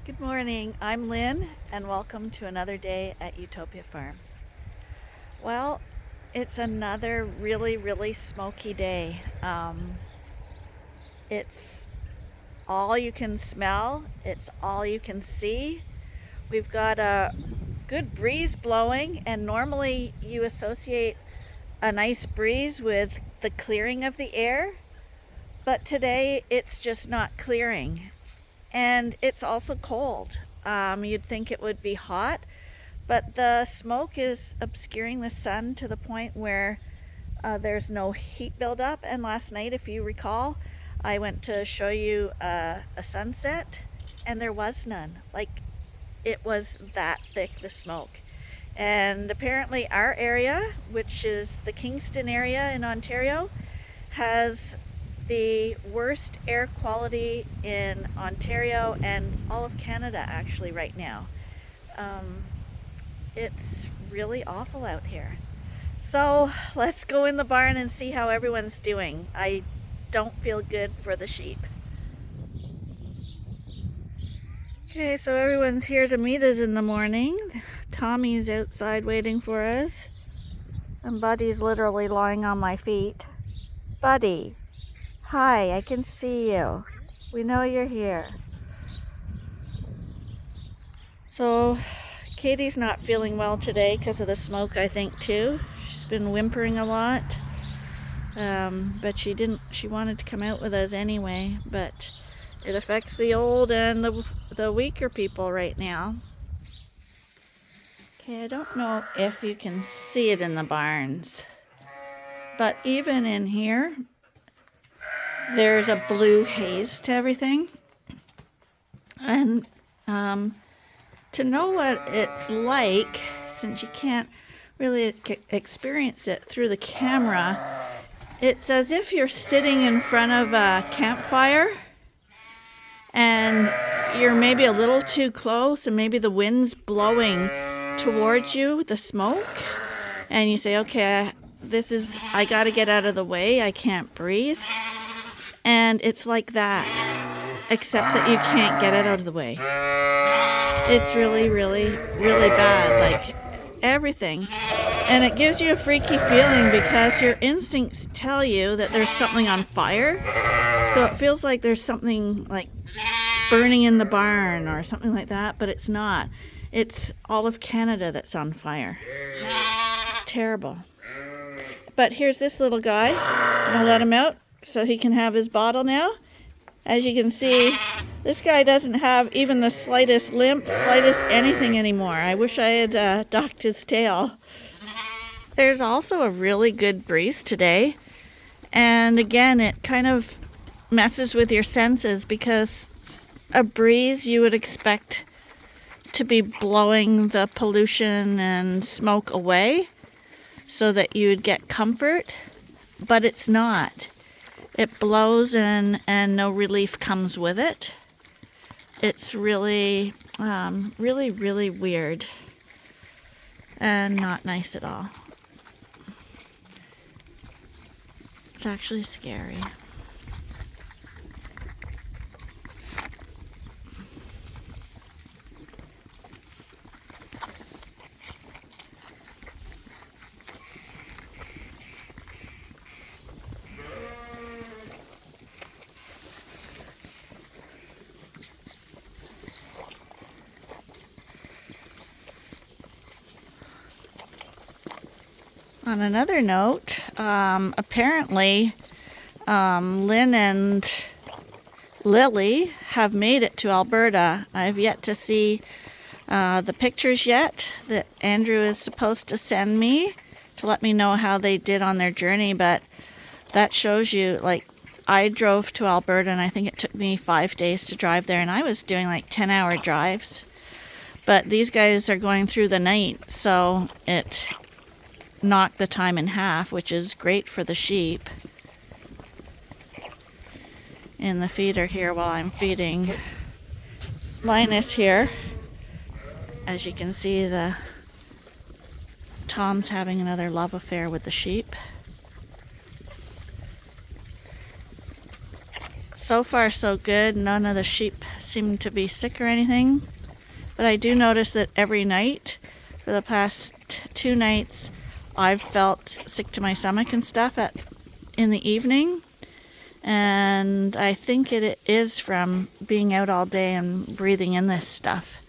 Good morning, I'm Lynn, and welcome to another day at Ewetopia Farms. Well, it's another really smoky day. It's all you can smell, it's all you can see. We've got a good breeze blowing, and normally you associate a nice breeze with the clearing of the air, but today it's just not clearing. And it's also cold. You'd think it would be hot, but the smoke is obscuring the sun to the point where there's no heat buildup. And last night, if you recall, I went to show you a sunset, and there was none. Like, it was that thick, the smoke. And apparently our area, which is the Kingston area in Ontario, has the worst air quality in Ontario and all of Canada actually right now. It's really awful out here. So let's go in the barn and see how everyone's doing. I don't feel good for the sheep. Okay, so everyone's here to meet us in the morning. Tommy's outside waiting for us. And Buddy's literally lying on my feet. Buddy, hi, I can see you. We know you're here. So, Katie's not feeling well today because of the smoke, I think, too. She's been whimpering a lot. But she wanted to come out with us anyway. But it affects the old and the weaker people right now. Okay, I don't know if you can see it in the barns. But even in here, there's a blue haze to everything. And to know what it's like, since you can't really experience it through the camera, it's as if you're sitting in front of a campfire and you're maybe a little too close and maybe the wind's blowing towards you, the smoke, and you say, okay, I gotta get out of the way, I can't breathe. And it's like that, except that you can't get it out of the way. It's really bad, like everything. And it gives you a freaky feeling because your instincts tell you that there's something on fire. So it feels like there's something like burning in the barn or something like that, but it's not. It's all of Canada that's on fire. It's terrible. But here's this little guy. I'm gonna let him out so he can have his bottle now. As you can see, this guy doesn't have even the slightest limp, slightest anything anymore. I wish I had docked his tail. There's also a really good breeze today. And again, it kind of messes with your senses because a breeze you would expect to be blowing the pollution and smoke away so that you would get comfort, but it's not. It blows and no relief comes with it. It's really weird and not nice at all. It's actually scary. On another note, apparently Lynn and Lily have made it to Alberta. I've yet to see the pictures yet that Andrew is supposed to send me to let me know how they did on their journey, but that shows you, like, I drove to Alberta and I think it took me 5 days to drive there, and I was doing like 10-hour drives. But these guys are going through the night, so it knocked the time in half, which is great for the sheep. In the feeder here while I'm feeding Linus here. As you can see, Tom's having another love affair with the sheep. So far so good. None of the sheep seem to be sick or anything. But I do notice that every night, for the past 2 nights, I've felt sick to my stomach and stuff in the evening. And I think it is from being out all day and breathing in this stuff.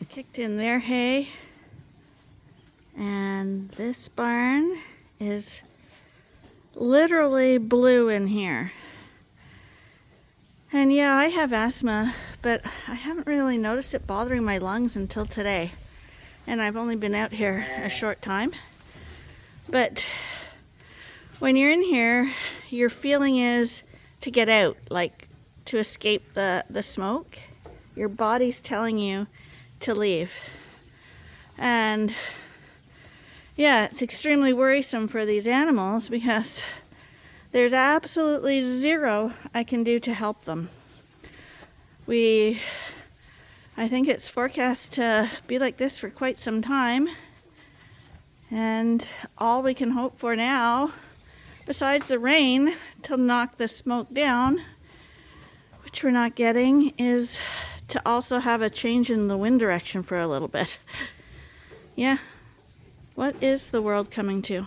Kicked in their hay, and this barn is literally blue in here. And yeah, I have asthma, but I haven't really noticed it bothering my lungs until today. And I've only been out here a short time. But when you're in here, your feeling is to get out, like to escape the smoke. Your body's telling you to leave. And yeah, it's extremely worrisome for these animals because there's absolutely zero I can do to help them. I think it's forecast to be like this for quite some time. And all we can hope for now, besides the rain to knock the smoke down, which we're not getting, is to also have a change in the wind direction for a little bit. Yeah, what is the world coming to?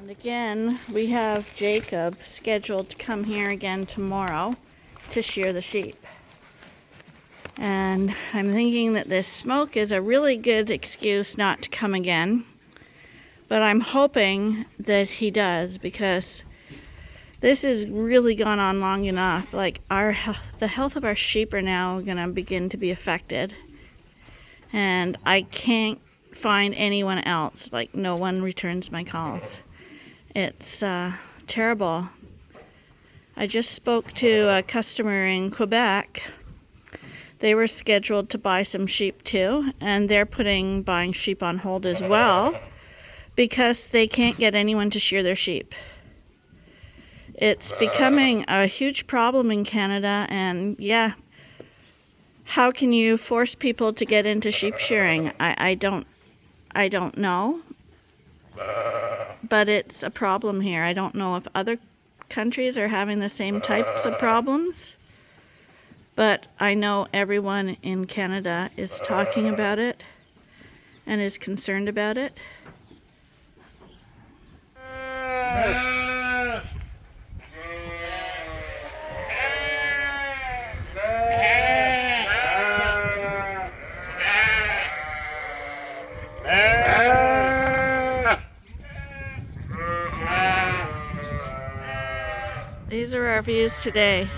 And again, we have Jacob scheduled to come here again tomorrow to shear the sheep. And I'm thinking that this smoke is a really good excuse not to come again. But I'm hoping that he does, because this has really gone on long enough. Like the health of our sheep are now going to begin to be affected. And I can't find anyone else. Like, no one returns my calls. It's terrible. I just spoke to a customer in Quebec. They were scheduled to buy some sheep too, and they're putting buying sheep on hold as well because they can't get anyone to shear their sheep. It's becoming a huge problem in Canada, and yeah, how can you force people to get into sheep shearing? I don't know, but it's a problem here. I don't know if other countries are having the same types of problems, but I know everyone in Canada is talking about it and is concerned about it. These are our views today.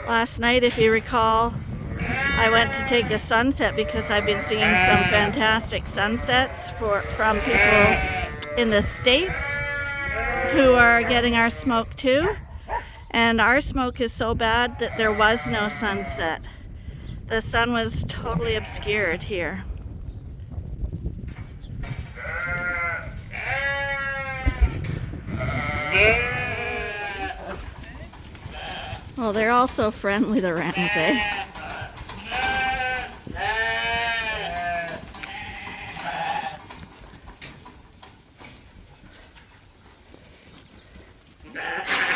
Last night, if you recall, I went to take the sunset because I've been seeing some fantastic sunsets from people in the States who are getting our smoke too. And our smoke is so bad that there was no sunset. The sun was totally obscured here. Well, they're all so friendly, the wrens, eh?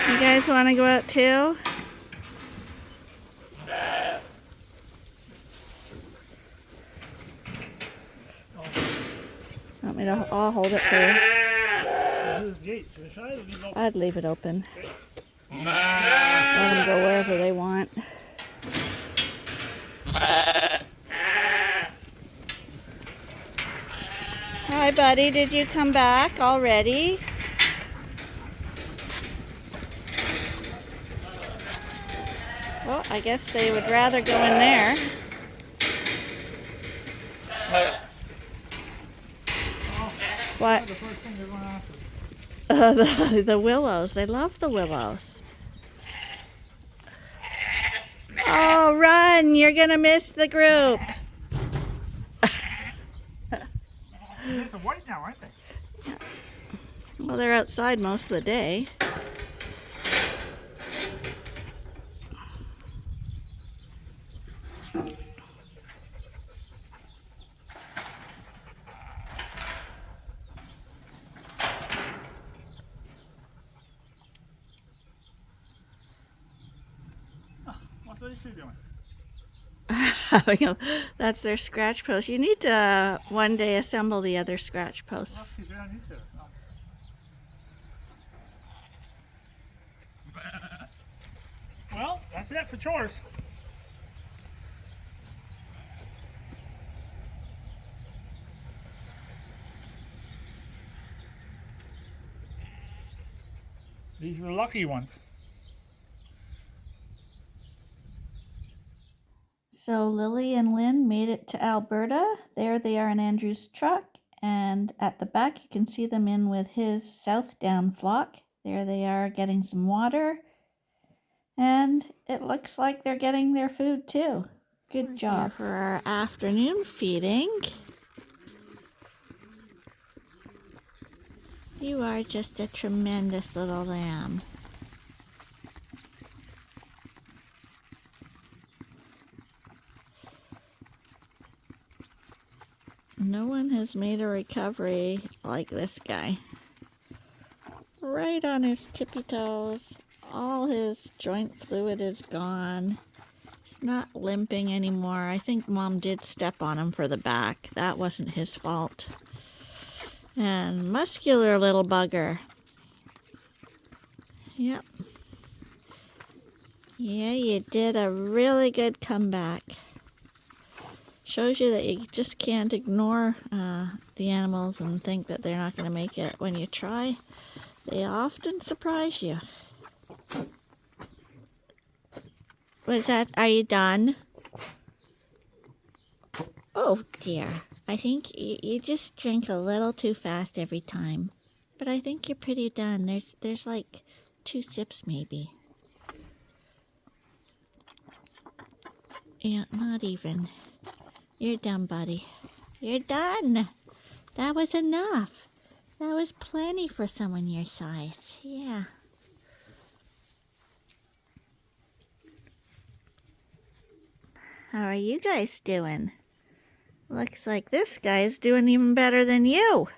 You guys want to go out too? Want me to? I'll hold it for you. I'd leave it open. Let them go wherever they want. Hi, buddy. Did you come back already? Well, I guess they would rather go in there. What? The willows. They love the willows. Oh, run! You're going to miss the group. They're white now, aren't they? Yeah. Well, they're outside most of the day. What's these two doing? That's their scratch post. You need to one day assemble the other scratch post. Well, that's it for chores. These were lucky ones. So Lily and Lynn made it to Alberta. There they are in Andrew's truck, and at the back you can see them in with his Southdown flock. There they are getting some water, and it looks like they're getting their food too. Good job. For our afternoon feeding. You are just a tremendous little lamb. No one has made a recovery like this guy. Right on his tippy toes. All his joint fluid is gone. He's not limping anymore. I think Mom did step on him for the back. That wasn't his fault. And muscular little bugger. Yep. Yeah, you did a really good comeback. Shows you that you just can't ignore the animals and think that they're not going to make it. When you try, they often surprise you. Was that, are you done? Oh dear, I think you just drink a little too fast every time. But I think you're pretty done. There's like 2 sips maybe. Yeah, not even. You're done, buddy. You're done. That was enough. That was plenty for someone your size. Yeah. How are you guys doing? Looks like this guy's doing even better than you.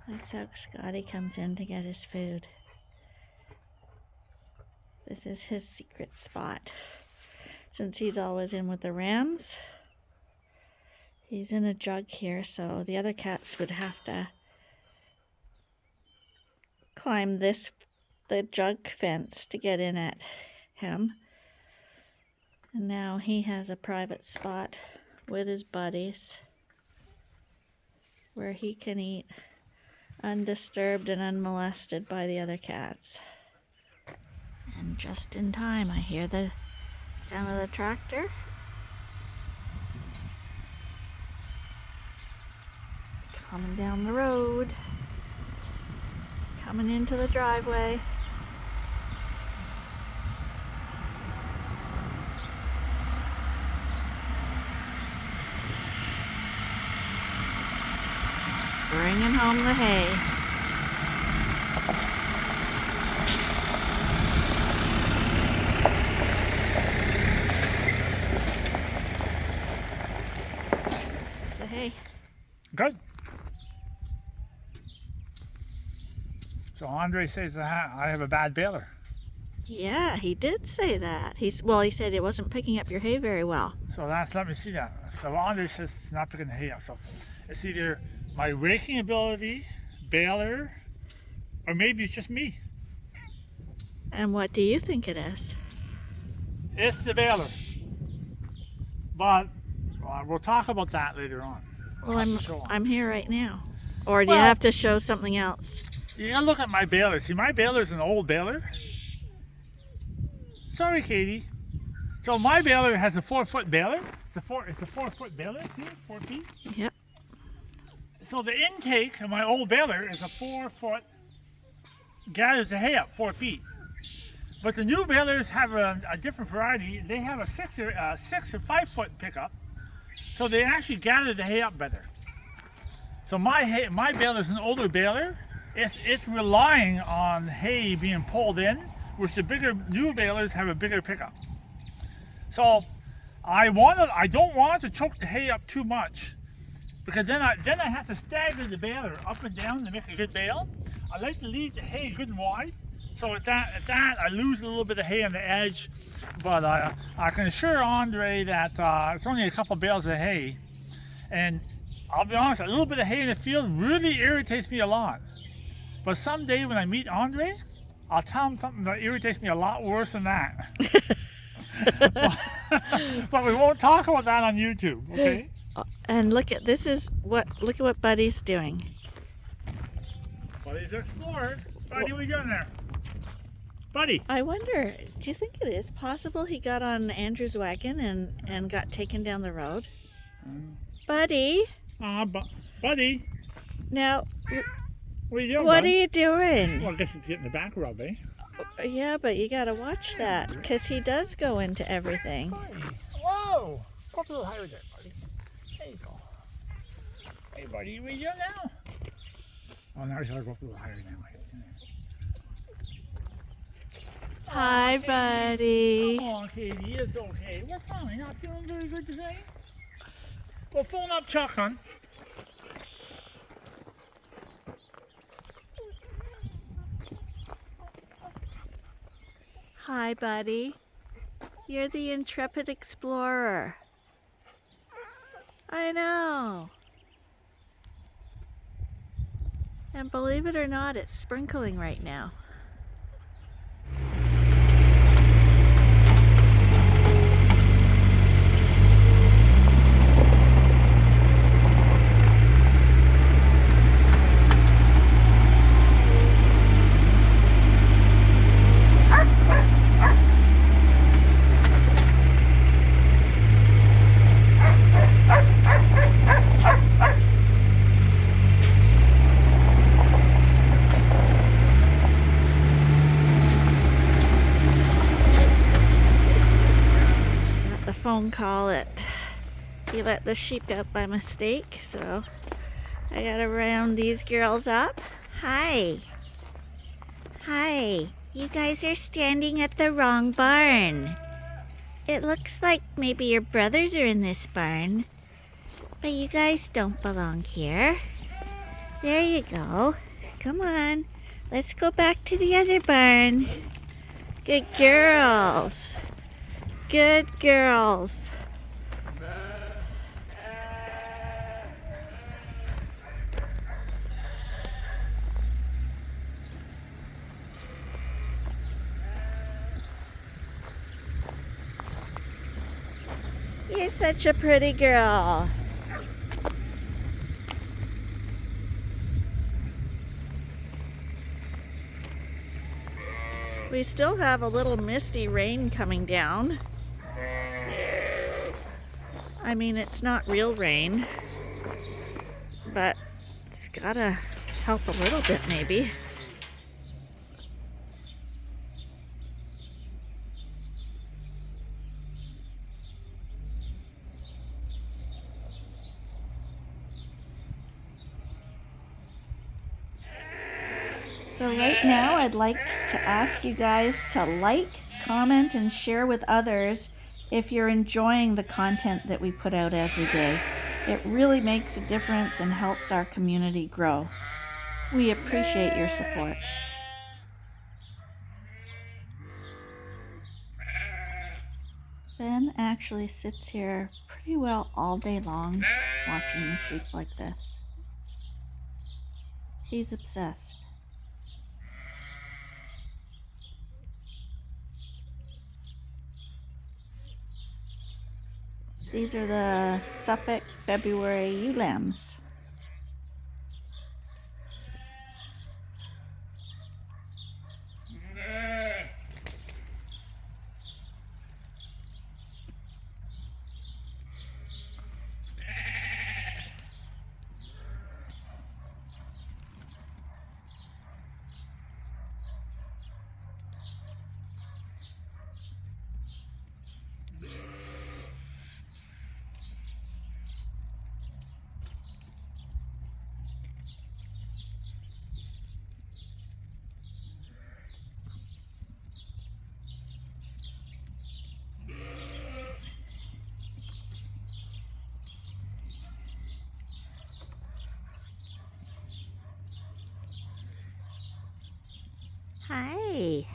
That's how Scotty comes in to get his food. This is his secret spot. Since he's always in with the rams, he's in a jug here, so the other cats would have to climb the jug fence to get in at him. And now he has a private spot with his buddies where he can eat undisturbed and unmolested by the other cats. And just in time, I hear the sound of the tractor. Coming down the road. Coming into the driveway. bringing home the hay. It's the hay. Good. So Andre says that I have a bad baler. Yeah, he did say that. He said it wasn't picking up your hay very well. So let me see that. So Andre says it's not picking the hay up. So it's either my raking ability, baler, or maybe it's just me. And what do you think it is? It's the baler. But we'll talk about that later on. Well, I'll have to show 'em. I'm here right now. Or do you Well- have to show something else? You gotta look at my baler. See, my baler's an old baler. Sorry, Katie. So my baler has a 4-foot baler. It's a 4-foot baler. See, 4 feet. Yep. So the intake of my old baler is a 4-foot. Gathers the hay up 4 feet. But the new balers have a different variety. They have a 6 or 5 foot pickup, so they actually gather the hay up better. So my baler is an older baler. It's relying on hay being pulled in, which the newer balers have a bigger pickup. So I don't want to choke the hay up too much, because then I have to stagger the baler up and down to make a good bale. I like to leave the hay good and wide. So at that I lose a little bit of hay on the edge, but I can assure Andre that it's only a couple bales of hay. And I'll be honest, a little bit of hay in the field really irritates me a lot. But someday when I meet Andre, I'll tell him something that irritates me a lot worse than that. But we won't talk about that on YouTube, okay? And look at what Buddy's doing. Buddy's exploring. Buddy, what are you doing there? Buddy. I wonder, do you think it is possible he got on Andrew's wagon and got taken down the road? Buddy? Buddy. Now, What are you doing, what bud? are you doing? Well, I guess it's getting the back rub, eh? Yeah, but you gotta watch that, because he does go into everything. Buddy. Whoa! Go up a little higher there, buddy. There you go. Hey, buddy, what are you doing now? Oh, now he's gotta go up a little higher now. Hi, buddy. Come on, Katie, it's okay. What's wrong? You're not feeling very good today? Well, phone up Chuck, hon. Hi, buddy. You're the intrepid explorer. I know. And believe it or not, it's sprinkling right now. Phone call it. He let the sheep out by mistake, so I gotta round these girls up. Hi. Hi. You guys are standing at the wrong barn. It looks like maybe your brothers are in this barn, but you guys don't belong here. There you go. Come on. Let's go back to the other barn. Good girls. Good girls. You're such a pretty girl. We still have a little misty rain coming down. I mean, it's not real rain, but it's gotta help a little bit maybe. So right now I'd like to ask you guys to like, comment, and share with others if you're enjoying the content that we put out every day. It really makes a difference and helps our community grow. We appreciate your support. Ben actually sits here pretty well all day long watching the sheep like this. He's obsessed. These are the Suffolk February ewe lambs. Hi.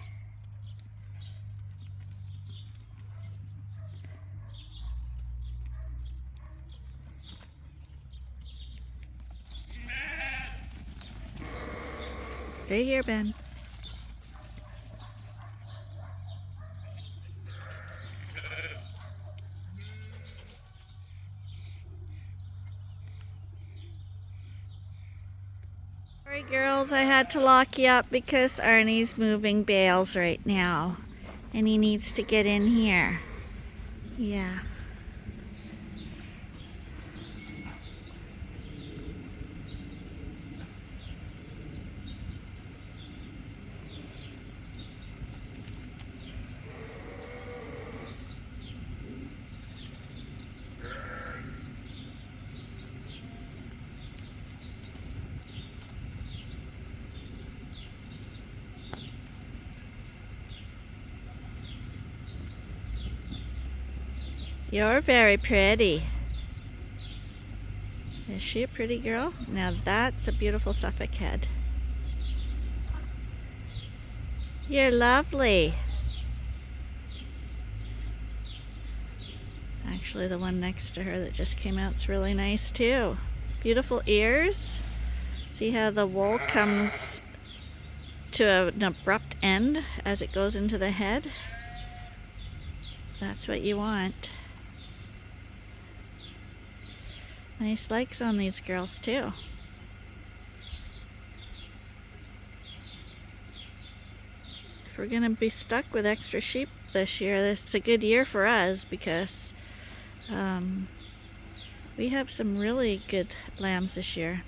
Stay here, Ben. Sorry, girls, I had to lock you up because Arnie's moving bales right now. And he needs to get in here. Yeah. You're very pretty. Is she a pretty girl? Now that's a beautiful Suffolk head. You're lovely. Actually, the one next to her that just came out's really nice too. Beautiful ears. See how the wool comes to an abrupt end as it goes into the head? That's what you want. Nice legs on these girls too. If we're gonna be stuck with extra sheep this year, this is a good year for us because we have some really good lambs this year.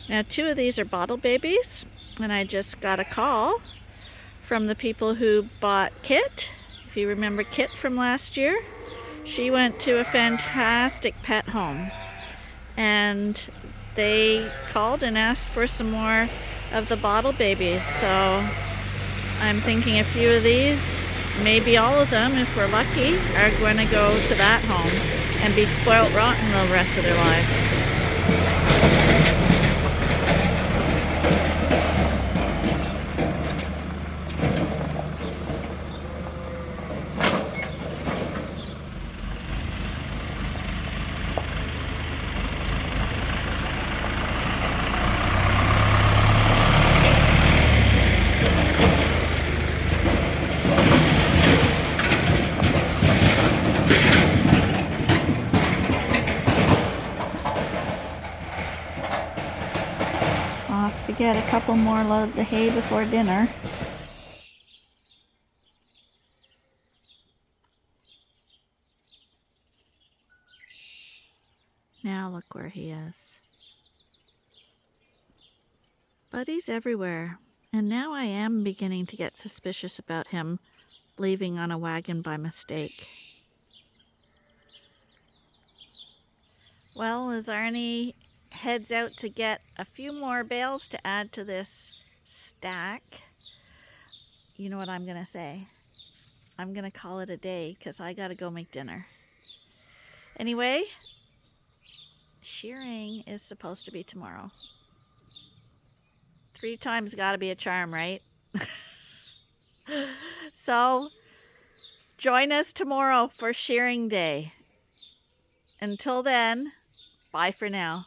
Now 2 of these are bottle babies, and I just got a call from the people who bought Kit. If you remember Kit from last year, she went to a fantastic pet home, and they called and asked for some more of the bottle babies. So I'm thinking a few of these, maybe all of them if we're lucky, are going to go to that home and be spoiled rotten the rest of their lives. To get a couple more loads of hay before dinner. Now look where he is. Buddy's everywhere, and now I am beginning to get suspicious about him leaving on a wagon by mistake. Well, as Arnie heads out to get a few more bales to add to this stack, you know what I'm going to say? I'm going to call it a day because I got to go make dinner. Anyway, shearing is supposed to be tomorrow. 3 times got to be a charm, right? So, join us tomorrow for shearing day. Until then, bye for now.